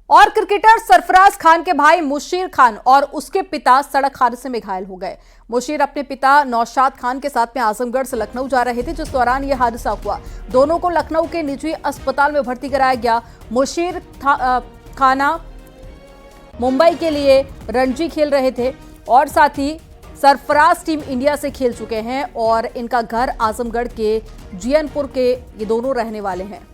और क्रिकेटर सरफराज खान के भाई मुशीर खान और उसके पिता सड़क हादसे में घायल हो गए। मुशीर अपने पिता नौशाद खान के साथ में आजमगढ़ से लखनऊ जा रहे थे, जिस दौरान यह हादसा हुआ। दोनों को लखनऊ के निजी अस्पताल में भर्ती कराया गया। मुशीर खाना मुंबई के लिए रणजी खेल रहे थे और साथ ही सरफराज टीम इंडिया से खेल चुके हैं और इनका घर आजमगढ़ के जियनपुर के ये दोनों रहने वाले हैं।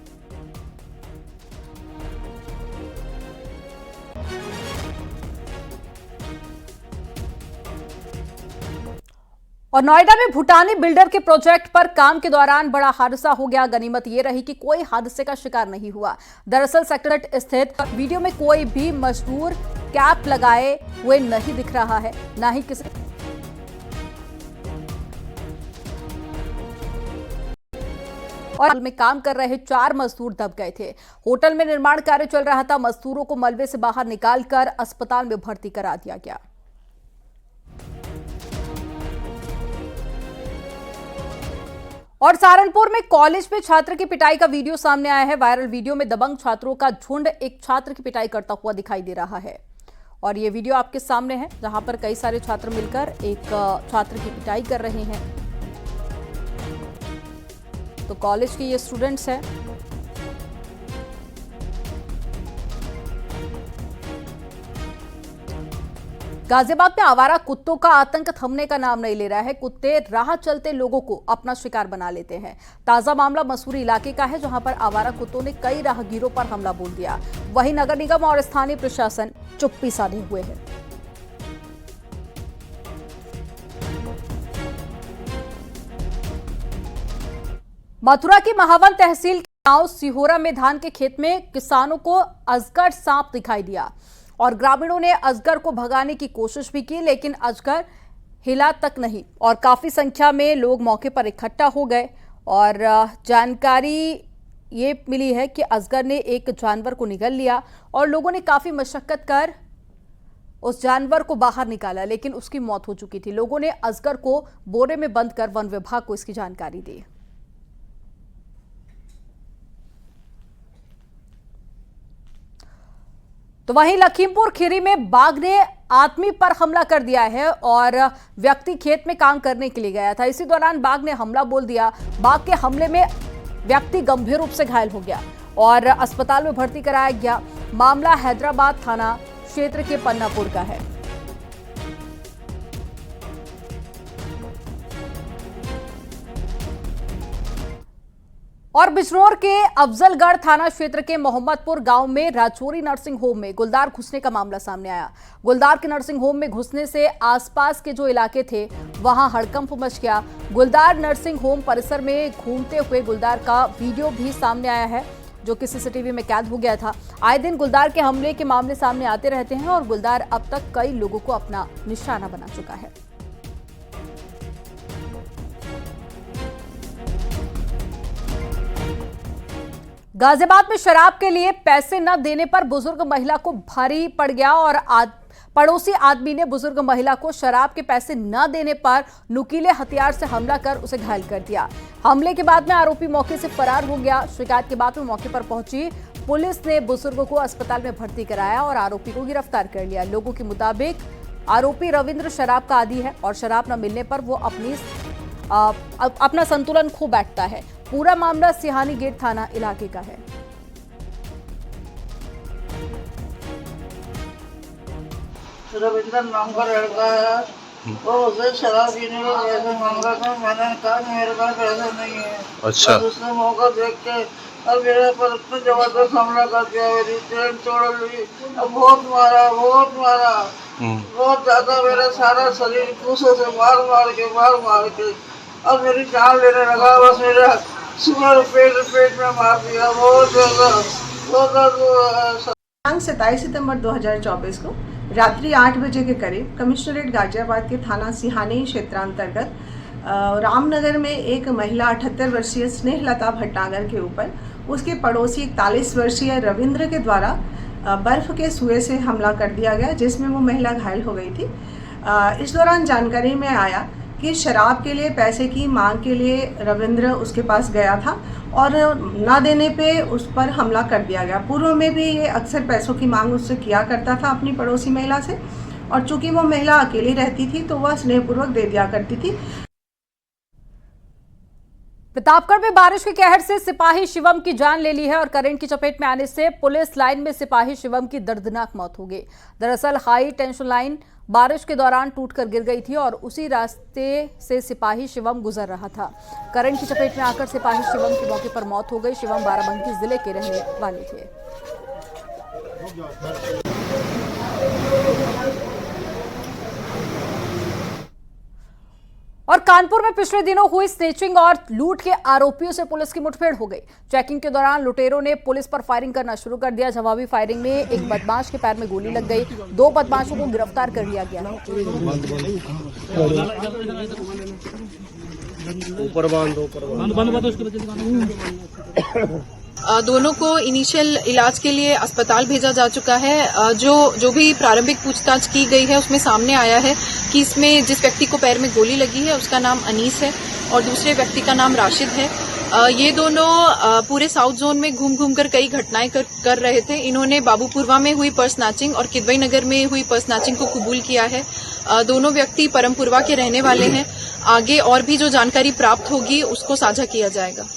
और नोएडा में भूटानी बिल्डर के प्रोजेक्ट पर काम के दौरान बड़ा हादसा हो गया। गनीमत यह रही कि कोई हादसे का शिकार नहीं हुआ। दरअसल सेक्टर 8 स्थित वीडियो में कोई भी मजदूर कैप लगाए हुए नहीं दिख रहा है, ना ही किसी और में काम कर रहे 4 मजदूर दब गए थे। होटल में निर्माण कार्य चल रहा था। मजदूरों को मलबे से बाहर निकालकर अस्पताल में भर्ती करा दिया गया। और सहारनपुर में कॉलेज में छात्र की पिटाई का वीडियो सामने आया है। वायरल वीडियो में दबंग छात्रों का झुंड एक छात्र की पिटाई करता हुआ दिखाई दे रहा है और ये वीडियो आपके सामने है, जहां पर कई सारे छात्र मिलकर एक छात्र की पिटाई कर रहे हैं। तो कॉलेज के ये स्टूडेंट्स हैं। गाजियाबाद में आवारा कुत्तों का आतंक थमने का नाम नहीं ले रहा है। कुत्ते राह चलते लोगों को अपना शिकार बना लेते हैं। ताजा मामला मसूरी इलाके का है, जहां पर आवारा कुत्तों ने कई राहगीरों पर हमला बोल दिया। वहीं नगर निगम और स्थानीय प्रशासन चुप्पी साधे हुए है। मथुरा की महावन तहसील के गांव सिहोरा में धान के खेत में किसानों को अजगर सांप दिखाई दिया और ग्रामीणों ने अजगर को भगाने की कोशिश भी की, लेकिन अजगर हिला तक नहीं और काफी संख्या में लोग मौके पर इकट्ठा हो गए। और जानकारी ये मिली है कि अजगर ने एक जानवर को निगल लिया और लोगों ने काफी मशक्कत कर उस जानवर को बाहर निकाला, लेकिन उसकी मौत हो चुकी थी। लोगों ने अजगर को बोरे में बंद कर वन विभाग को इसकी जानकारी दी। तो वहीं लखीमपुर खीरी में बाघ ने आदमी पर हमला कर दिया है और व्यक्ति खेत में काम करने के लिए गया था। इसी दौरान बाघ ने हमला बोल दिया। बाघ के हमले में व्यक्ति गंभीर रूप से घायल हो गया और अस्पताल में भर्ती कराया गया। मामला हैदराबाद थाना क्षेत्र के पन्नापुर का है। और बिजनौर के अफजलगढ़ थाना क्षेत्र के मोहम्मदपुर गांव में राजौरी नर्सिंग होम में गुलदार घुसने का मामला सामने आया। गुलदार के नर्सिंग होम में घुसने से आसपास के जो इलाके थे वहां हड़कंप मच गया। गुलदार नर्सिंग होम परिसर में घूमते हुए गुलदार का वीडियो भी सामने आया है, जो कि सीसीटीवी में कैद हो गया था। आए दिन गुलदार के हमले के मामले सामने आते रहते हैं और गुलदार अब तक कई लोगों को अपना निशाना बना चुका है। गाजियाबाद में शराब के लिए पैसे न देने पर बुजुर्ग महिला को भारी पड़ गया और पड़ोसी आदमी ने बुजुर्ग महिला को शराब के पैसे न देने पर नुकीले हथियार से हमला कर उसे घायल कर दिया। हमले के बाद में आरोपी मौके से फरार हो गया। शिकायत के बाद में मौके पर पहुंची पुलिस ने बुजुर्ग को अस्पताल में भर्ती कराया और आरोपी को गिरफ्तार कर लिया। लोगों के मुताबिक आरोपी रविंद्र शराब का आदी है और शराब न मिलने पर वो अपना संतुलन खो बैठता है। पूरा मामला सिहानी गेट थाना इलाके का है। रविंद्र नाम का लड़का है, वो उसे शराब पीने को पैसे मांगा था। मैंने कहा मेरे पास पैसे नहीं है। अच्छा। और उसने मौका देख के और मेरे पर इतना जबरदस्त हमला कर दिया। मेरी ट्रेन तोड़ ली, बहुत मारा बहुत ज्यादा। मेरा सारा शरीर पूछों से मार के और मेरी जान लेने लगा। बस मेरा सुबह पेट में मार दिया। बहुत ज्यादा। 27 सितंबर 2024 को रात्रि 8 बजे के करीब कमिश्नरेट गाजियाबाद के थाना सिहानी क्षेत्रांतर्गत रामनगर में एक महिला 78 वर्षीय स्नेहलता भटनागर के ऊपर उसके पड़ोसी 41 वर्षीय रविंद्र के द्वारा बर्फ के सुए से हमला कर दिया गया, जिसमें वो महिला घायल हो गई थी। इस दौरान जानकारी में आया कि शराब के लिए पैसे की मांग के लिए रविंद्र उसके पास गया था और ना देने पे उस पर हमला कर दिया गया। पूर्व में भी ये अक्सर पैसों की मांग उससे किया करता था अपनी पड़ोसी महिला से, और चूंकि वो महिला अकेली रहती थी तो वह स्नेहपूर्वक दे दिया करती थी। प्रतापगढ़ में बारिश के कहर से सिपाही शिवम की जान ले ली है और करंट की चपेट में आने से पुलिस लाइन में सिपाही शिवम की दर्दनाक मौत हो गई। दरअसल हाई टेंशन लाइन बारिश के दौरान टूटकर गिर गई थी और उसी रास्ते से सिपाही शिवम गुजर रहा था। करंट की चपेट में आकर सिपाही शिवम की मौके पर मौत हो गई। शिवम बाराबंकी जिले के रहने वाले थे। और कानपुर में पिछले दिनों हुई स्नेचिंग और लूट के आरोपियों से पुलिस की मुठभेड़ हो गई। चेकिंग के दौरान लुटेरों ने पुलिस पर फायरिंग करना शुरू कर दिया। जवाबी फायरिंग में एक बदमाश के पैर में गोली लग गई। 2 बदमाशों को गिरफ्तार कर लिया गया। दोनों को इनिशियल इलाज के लिए अस्पताल भेजा जा चुका है। जो भी प्रारंभिक पूछताछ की गई है उसमें सामने आया है कि इसमें जिस व्यक्ति को पैर में गोली लगी है उसका नाम अनीस है और दूसरे व्यक्ति का नाम राशिद है। ये दोनों पूरे साउथ जोन में घूम कर कई घटनाएं कर रहे थे। इन्होंने बाबूपुरवा में हुई पर्स स्नैचिंग और किदवई नगर में हुई पर्स स्नैचिंग को कबूल किया है। दोनों व्यक्ति परमपुरवा के रहने वाले हैं। आगे और भी जो जानकारी प्राप्त होगी उसको साझा किया जाएगा।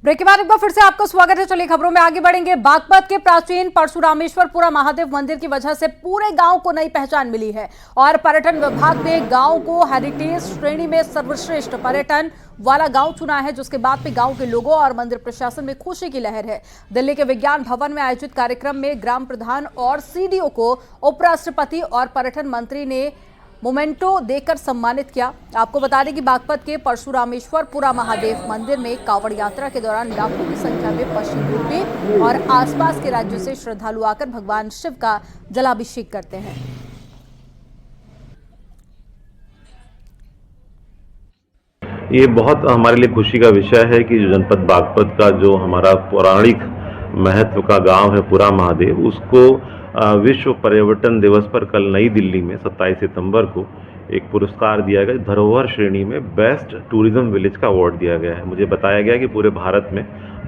ब्रेक के बाद एक बार फिर से आपका स्वागत है। चलिए खबरों में आगे बढ़ेंगे। बागपत के प्राचीन परशुरामेश्वरपुरा महादेव मंदिर की वजह से पूरे गांव को नई पहचान मिली है और पर्यटन विभाग ने गांव को हेरिटेज श्रेणी में सर्वश्रेष्ठ पर्यटन वाला गांव चुना है, जिसके बाद भी गांव के लोगों और मंदिर प्रशासन में खुशी की लहर है। दिल्ली के विज्ञान भवन में आयोजित कार्यक्रम में ग्राम प्रधान और सीडीओ को उपराष्ट्रपति और पर्यटन मंत्री ने मोमेंटो देकर सम्मानित किया। आपको बता दें कि बागपत के परशुरामेश्वरपुरा महादेव मंदिर में कांवड़ यात्रा के दौरान लाखों की संख्या में पश्चिम यूपी और आसपास के राज्यों से श्रद्धालु आकर भगवान शिव का जलाभिषेक करते हैं। ये बहुत हमारे लिए खुशी का विषय है कि जो जनपद बागपत का जो हमारा पौराणिक महत्व का गांव है पुरा महादेव, उसको विश्व पर्यटन दिवस पर कल नई दिल्ली में 27 सितंबर को एक पुरस्कार दिया गया। धरोहर श्रेणी में बेस्ट टूरिज्म विलेज का अवार्ड दिया गया है। मुझे बताया गया कि पूरे भारत में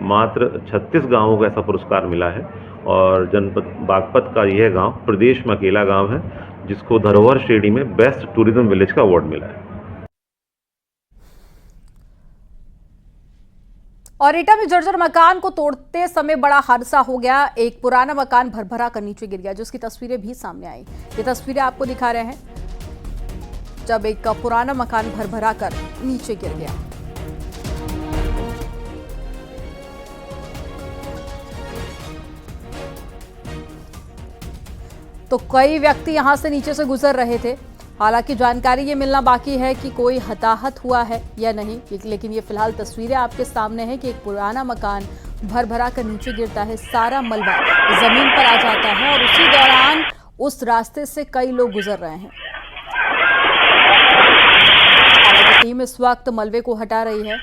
मात्र 36 गांवों को ऐसा पुरस्कार मिला है और जनपद बागपत का यह गांव प्रदेश में अकेला गांव है जिसको धरोहर श्रेणी में बेस्ट टूरिज्म विलेज का अवार्ड मिला है। और एटा में जर्जर मकान को तोड़ते समय बड़ा हादसा हो गया। एक पुराना मकान भरभरा कर नीचे गिर गया, जिसकी तस्वीरें भी सामने आई। ये तस्वीरें आपको दिखा रहे हैं जब एक पुराना मकान भरभरा कर नीचे गिर गया। तो कई व्यक्ति यहां से नीचे से गुजर रहे थे। हालांकि जानकारी ये मिलना बाकी है कि कोई हताहत हुआ है या नहीं, लेकिन ये फिलहाल तस्वीरें आपके सामने हैं कि एक पुराना मकान भरभरा कर नीचे गिरता है, सारा मलबा जमीन पर आ जाता है और उसी दौरान उस रास्ते से कई लोग गुजर रहे हैं। हालांकि टीम इस वक्त मलबे को हटा रही है।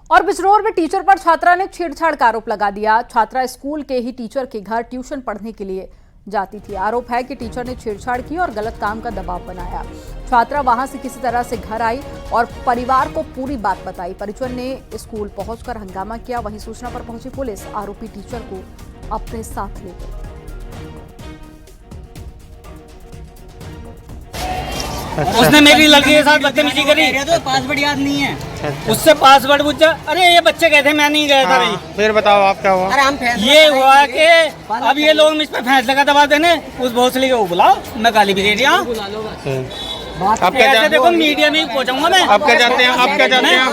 और बिजनौर में टीचर पर छात्रा ने छेड़छाड़ का आरोप लगा दिया। छात्रा स्कूल के ही टीचर के घर ट्यूशन पढ़ने के लिए जाती थी। आरोप है कि टीचर ने छेड़छाड़ की और गलत काम का दबाव बनाया। छात्रा वहां से किसी तरह से घर आई और परिवार को पूरी बात बताई। परिजन ने स्कूल पहुंचकर हंगामा किया। वहीं सूचना पर पहुंची पुलिस आरोपी टीचर को अपने साथ ले गई। अच्छा। उसने मेरी लड़की के साथ बदतमीजी करी। तो पासवर्ड याद नहीं है। अच्छा। उससे पासवर्ड पूछा। अरे ये बच्चे गए थे, मैं नहीं गया था भाई। फिर बताओ आप क्या हुआ? अरे हम ये हुआ कि अब ये लोग इस पर फैसले का दबाव देने उस भोसले को बुलाओ, मैं गाली भी दे रही हूँ। आप क्या देखो मीडिया में पहुँचाऊंगा मैं। आप क्या चाहते हैं? आप क्या चाहते हैं?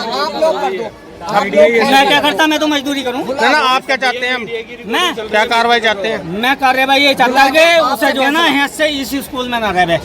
मैं क्या करता, मैं तो मजदूरी करूँ ना। आप क्या चाहते हैं? मैं क्या कार्रवाई चाहते हैं? मैं कार्रवाई ये चाहता है कि उसे जो है ना यहाँ से इस स्कूल में ना रहे।